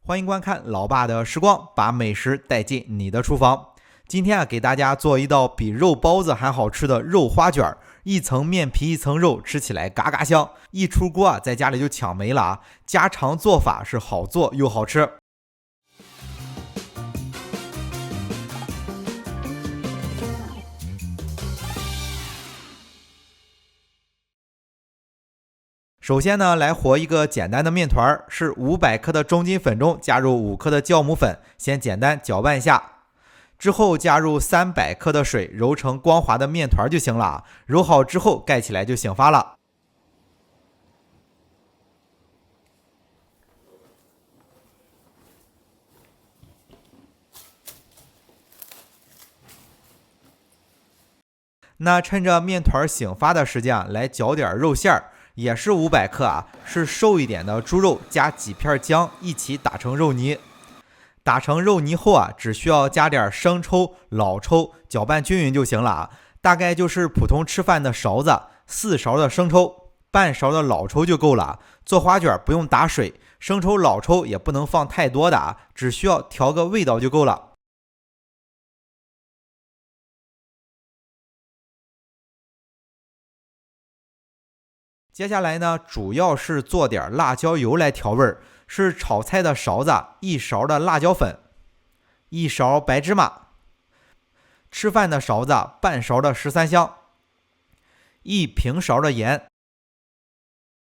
欢迎观看老爸的时光，把美食带进你的厨房。今天给大家做一道比肉包子还好吃的肉花卷，一层面皮一层肉，吃起来嘎嘎香。一出锅在家里就抢没了家常做法是好做又好吃。首先呢，来和一个简单的面团，是500克的中筋粉中加入5克的酵母粉，先简单搅拌一下，之后加入300克的水，揉成光滑的面团就行了。揉好之后盖起来就醒发了。那趁着面团醒发的时间来搅点肉馅儿。也是500克是瘦一点的猪肉，加几片姜一起打成肉泥。打成肉泥后只需要加点生抽、老抽，搅拌均匀就行了大概就是普通吃饭的勺子，4勺的生抽，半勺的老抽就够了。做花卷不用打水，生抽、老抽也不能放太多的只需要调个味道就够了。接下来呢，主要是做点辣椒油来调味儿，是炒菜的勺子1勺的辣椒粉，1勺白芝麻，吃饭的勺子半勺的13香，1平勺的盐，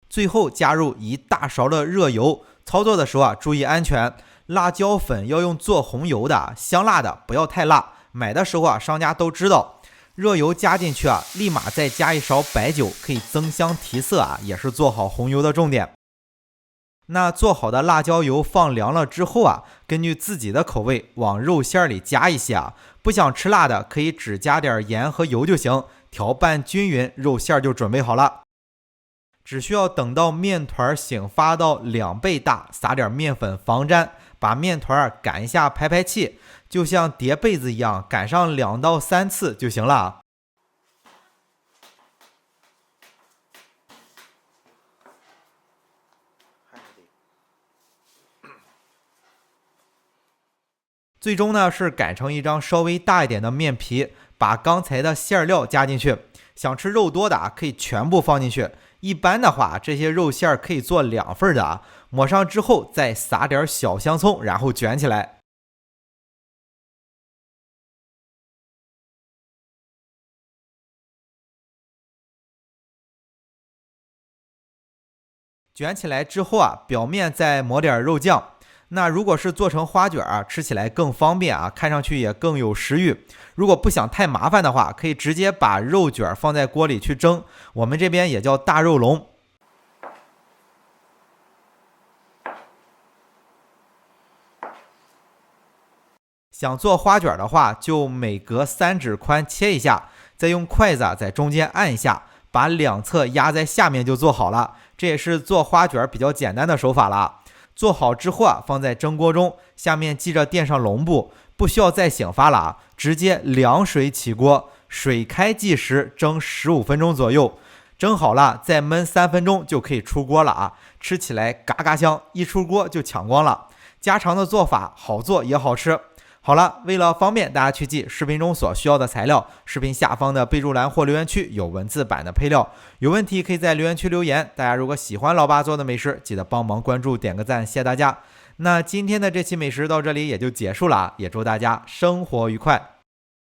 最后加入1大勺的热油。操作的时候注意安全，辣椒粉要用做红油的，香辣的不要太辣。买的时候商家都知道。热油加进去立马再加1勺白酒，可以增香提色也是做好红油的重点。那做好的辣椒油放凉了之后根据自己的口味往肉馅里加一些不想吃辣的可以只加点盐和油就行，调拌均匀，肉馅就准备好了。只需要等到面团醒发到2倍大，撒点面粉防粘，把面团擀一下排排气，就像叠被子一样，擀上2到3次就行了。最终呢是擀成一张稍微大一点的面皮，把刚才的馅料加进去，想吃肉多的可以全部放进去。一般的话，这些肉馅可以做2份的抹上之后再撒点小香葱，然后卷起来。卷起来之后表面再抹点肉酱。那如果是做成花卷吃起来更方便看上去也更有食欲。如果不想太麻烦的话，可以直接把肉卷放在锅里去蒸，我们这边也叫大肉笼。想做花卷的话，就每隔3指宽切一下，再用筷子在中间按一下，把2侧压在下面就做好了。这也是做花卷比较简单的手法了。做好之后放在蒸锅中，下面记着垫上笼布，不需要再醒发了直接凉水起锅，水开计时，蒸15分钟左右。蒸好了再焖3分钟就可以出锅了吃起来嘎嘎香，一出锅就抢光了。家常的做法，好做也好吃。好了，为了方便大家去记视频中所需要的材料，视频下方的备注栏或留言区有文字版的配料，有问题可以在留言区留言。大家如果喜欢老爸做的美食，记得帮忙关注点个赞，谢谢大家。那今天的这期美食到这里也就结束了也祝大家生活愉快。